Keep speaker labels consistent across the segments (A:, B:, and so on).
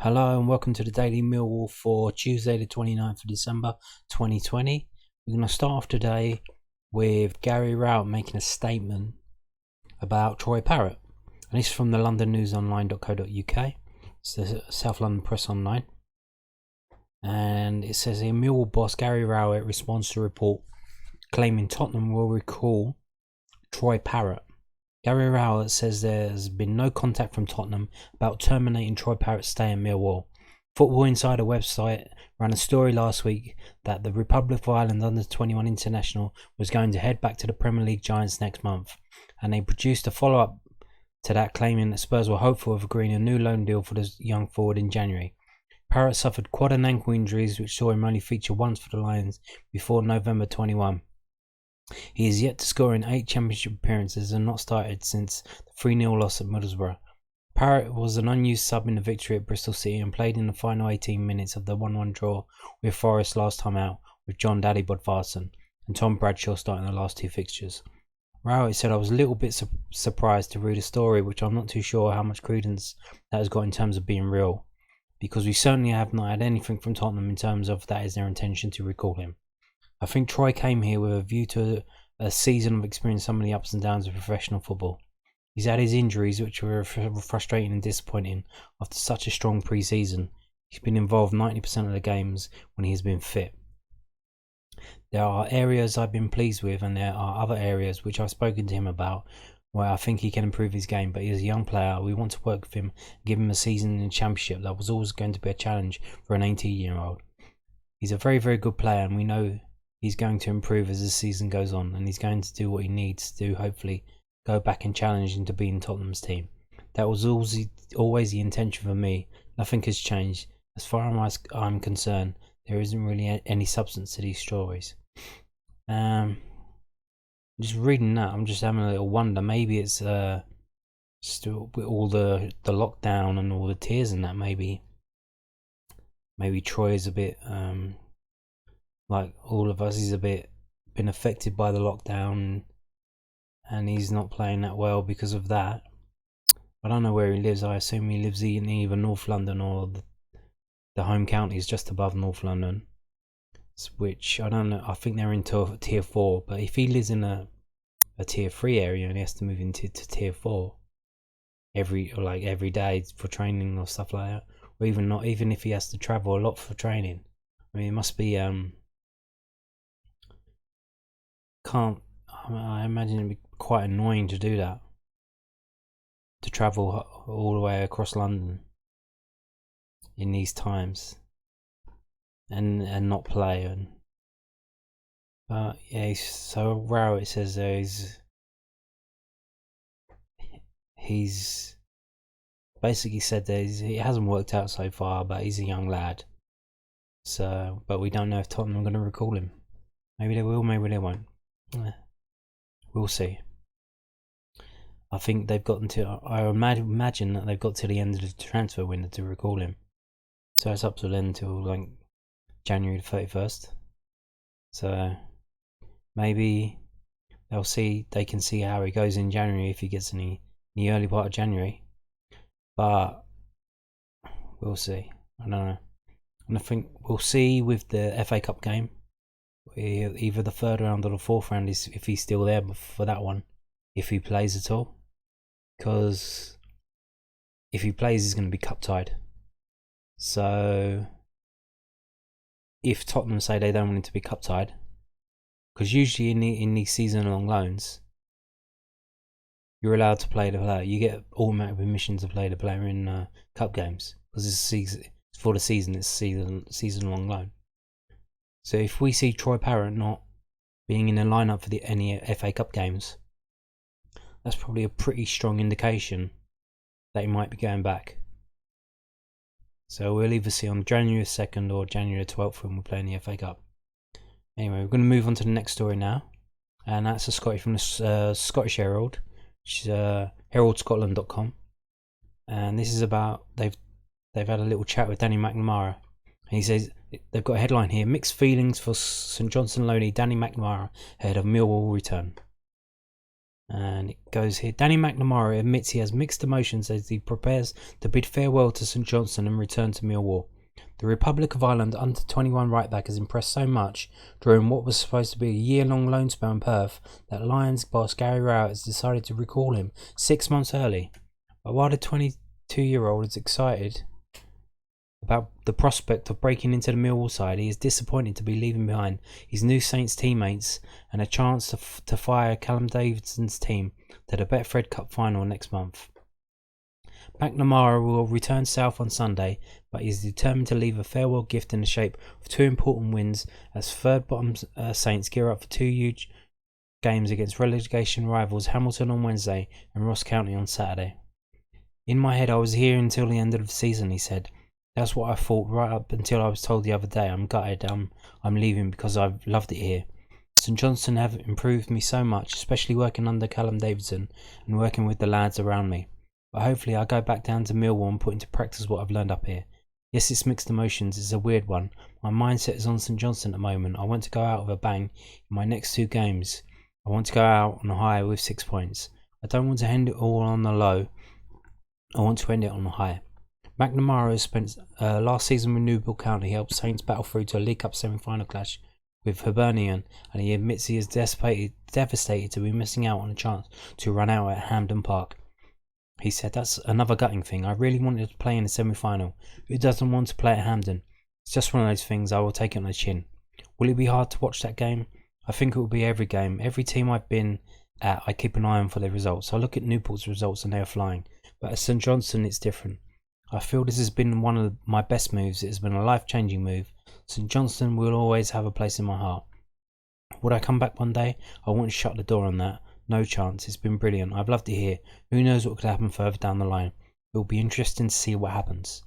A: Hello and welcome to the Daily Millwall for Tuesday the 29th of December 2020. We're going to start off today with Gary Rowett making a statement about Troy Parrot. And this is from the londonnewsonline.co.uk. It's the South London Press Online. And it says here, Millwall boss Gary Rowett responds to report claiming Tottenham will recall Troy Parrot. Gary Rowett says there's been no contact from Tottenham about terminating Troy Parrott's stay in Millwall. Football Insider website ran a story last week that the Republic of Ireland under-21 international was going to head back to the Premier League giants next month, and they produced a follow-up to that claiming that Spurs were hopeful of agreeing a new loan deal for the young forward in January. Parrott suffered quad and ankle injuries which saw him only feature once for the Lions before November 21. He is yet to score in 8 championship appearances and not started since the 3-0 loss at Middlesbrough. Parrott was an unused sub in the victory at Bristol City and played in the final 18 minutes of the 1-1 draw with Forest last time out, with John Daddy Bodvarsson and Tom Bradshaw starting the last 2 fixtures. Rowett said, "I was a little bit surprised to read a story which I'm not too sure how much credence that has got in terms of being real, because we certainly have not had anything from Tottenham in terms of that is their intention to recall him. I think Troy came here with a view to a season of experiencing some of the ups and downs of professional football. He's had his injuries, which were frustrating and disappointing after such a strong pre-season. He's been involved 90% of the games when he has been fit. There are areas I've been pleased with, and there are other areas which I've spoken to him about where I think he can improve his game, but he's a young player. We want to work with him, give him a season in the Championship. That was always going to be a challenge for an 18-year-old. He's a very, very good player, and we know he's going to improve as the season goes on, and he's going to do what he needs to hopefully go back and challenge into being Tottenham's team. That was always the intention for me. Nothing has changed. As far as I'm concerned, there isn't really any substance to these stories." Just reading that, I'm just having a little wonder. Maybe it's still with all the lockdown and all the tears and that. Maybe Troy is a bit like all of us. He's a bit been affected by the lockdown, and he's not playing that well because of that. I don't know where he lives. I assume he lives in either North London or the home county is just above North London, which I don't know. I think they're into tier 4, but if he lives in a tier 3 area and he has to move into tier 4 every day for training or stuff like that, or even if he has to travel a lot for training, I mean, it must be I imagine it'd be quite annoying to do that, to travel all the way across London in these times and not play. But yeah, so Rowett says he's basically said that it hasn't worked out so far, but he's a young lad. So, but we don't know if Tottenham are going to recall him. Maybe they will, maybe they won't. We'll see. I think they've gotten to. I imagine that they've got to the end of the transfer window to recall him. So it's up to them until like January the 31st. So maybe they can see how he goes in January if he gets in the early part of January. But we'll see. I don't know. And I think we'll see with the FA Cup game, either the 3rd round or the 4th round, is if he's still there for that one, if he plays at all. Because if he plays, he's going to be cup tied. So if Tottenham say they don't want him to be cup tied, because usually in these season-long loans, you're allowed to play the player. You get automatic permission to play the player in cup games because it's for the season. It's season-long loan. So if we see Troy Parrott not being in the lineup for any FA Cup games, that's probably a pretty strong indication that he might be going back. So we'll either see on January 2nd or January 12th when we're playing the FA Cup. Anyway, we're going to move on to the next story now, and that's a Scottish from the Scottish Herald, which is heraldscotland.com, and this is about they've had a little chat with Danny McNamara, and he says they've got a headline here: mixed feelings for St Johnstone loanee Danny McNamara ahead of Millwall return. And it goes here. Danny McNamara admits he has mixed emotions as he prepares to bid farewell to St Johnstone and return to Millwall. The Republic of Ireland under-21 right-back has impressed so much during what was supposed to be a year-long loan spell in Perth that Lions boss Gary Rowett has decided to recall him 6 months early. But while the 22-year-old is excited about the prospect of breaking into the Millwall side, he is disappointed to be leaving behind his new Saints teammates and a chance to fire Callum Davidson's team to the Betfred Cup final next month. McNamara will return south on Sunday, but he is determined to leave a farewell gift in the shape of 2 important wins as third-bottom Saints gear up for 2 huge games against relegation rivals Hamilton on Wednesday and Ross County on Saturday. In my head, I was here until the end of the season, he said. That's what I thought right up until I was told the other day. I'm gutted. I'm leaving because I've loved it here. St Johnstone have improved me so much, especially working under Callum Davidson and working with the lads around me. But hopefully I go back down to Millwall and put into practice what I've learned up here. Yes, it's mixed emotions. It's a weird one. My mindset is on St Johnstone at the moment. I want to go out with a bang in my next 2 games. I want to go out on a high with 6 points. I don't want to end it all on the low. I want to end it on a high. McNamara has spent last season with Newport County, helped Saints battle through to a League Cup semi-final clash with Hibernian, and he admits he is devastated to be missing out on a chance to run out at Hampden Park. He said, "That's another gutting thing. I really wanted to play in the semi-final. Who doesn't want to play at Hampden? It's just one of those things. I will take it on the chin. Will it be hard to watch that game? I think it will be every game. Every team I've been at, I keep an eye on for their results. I look at Newport's results and they are flying. But at St Johnstone, it's different. I feel this has been one of my best moves. It has been a life-changing move. St Johnstone will always have a place in my heart. Would I come back one day? I wouldn't shut the door on that. No chance. It's been brilliant. I've loved it here. Who knows what could happen further down the line? It will be interesting to see what happens."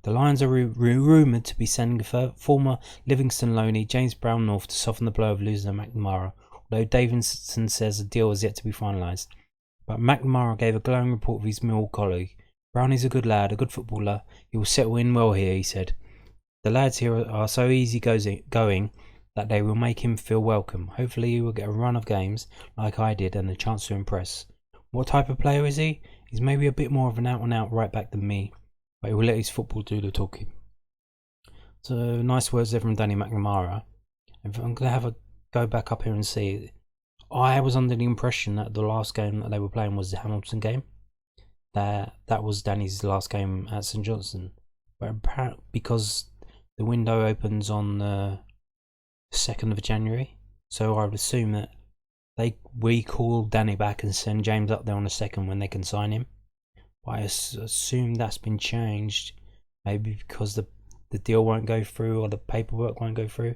A: The Lions are rumoured to be sending former Livingston loanee James Brown north to soften the blow of losing McNamara, although Davidson says the deal is yet to be finalised. But McNamara gave a glowing report of his Millwall colleague. "Brownie's a good lad, a good footballer. He will settle in well here," he said. "The lads here are so easy going that they will make him feel welcome. Hopefully he will get a run of games like I did and a chance to impress. What type of player is he? He's maybe a bit more of an out-and-out right-back than me, but he will let his football do the talking." So nice words there from Danny McNamara. I'm going to have a go back up here and see. I was under the impression that the last game that they were playing was the Hamilton game. That was Danny's last game at St Johnstone. But apparently, because the window opens on the 2nd of January, so I would assume that we call Danny back and send James up there on the 2nd when they can sign him. But I assume that's been changed, maybe because the deal won't go through or the paperwork won't go through.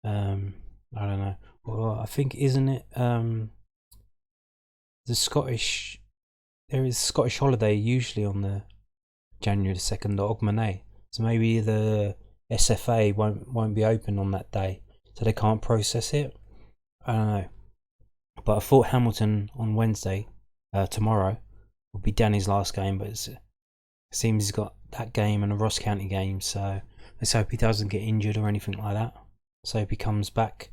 A: I don't know. Well, I think, isn't it the Scottish? There is Scottish holiday usually on the January the 2nd, or Ogmanay. So maybe the SFA won't be open on that day, so they can't process it. I don't know. But I thought Hamilton on Wednesday, tomorrow, will be Danny's last game, but it seems he's got that game and a Ross County game, so let's hope he doesn't get injured or anything like that. So hope he comes back,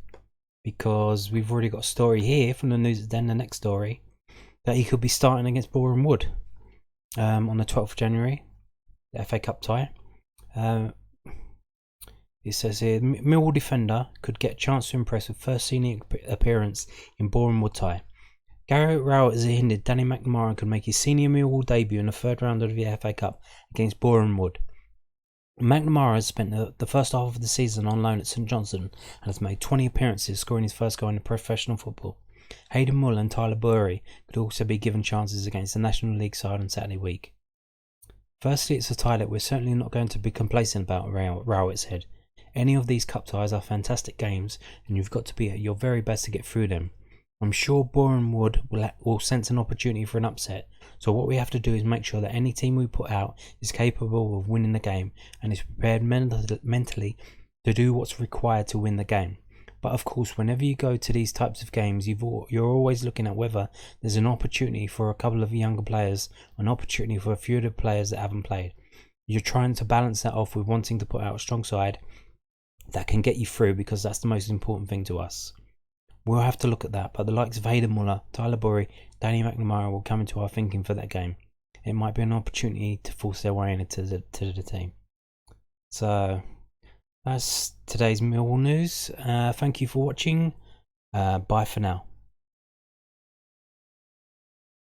A: because we've already got a story here from the news, then the next story, that he could be starting against Boreham Wood on the 12th of January, the FA Cup tie. It says here, Millwall defender could get a chance to impress with first senior appearance in Boreham Wood tie. Gary Rowett has hinted Danny McNamara could make his senior Millwall debut in the 3rd round of the FA Cup against Boreham Wood. McNamara has spent the first half of the season on loan at St Johnstone and has made 20 appearances, scoring his first goal in professional football. Hayden Mull and Tyler Burry could also be given chances against the National League side on Saturday week. "Firstly, it's a tie that we're certainly not going to be complacent about," Rowett said. "Any of these cup ties are fantastic games, and you've got to be at your very best to get through them. I'm sure Boreham Wood will sense an opportunity for an upset, so what we have to do is make sure that any team we put out is capable of winning the game and is prepared mentally to do what's required to win the game. But of course, whenever you go to these types of games, you're always looking at whether there's an opportunity for a couple of younger players, an opportunity for a few of the players that haven't played. You're trying to balance that off with wanting to put out a strong side that can get you through, because that's the most important thing to us. we'll have to look at that. But the likes of Hayden Muller, Tyler Burry, Danny McNamara will come into our thinking for that game. It might be an opportunity to force their way into the team. So that's today's Millwall news. Thank you for watching. Bye for now.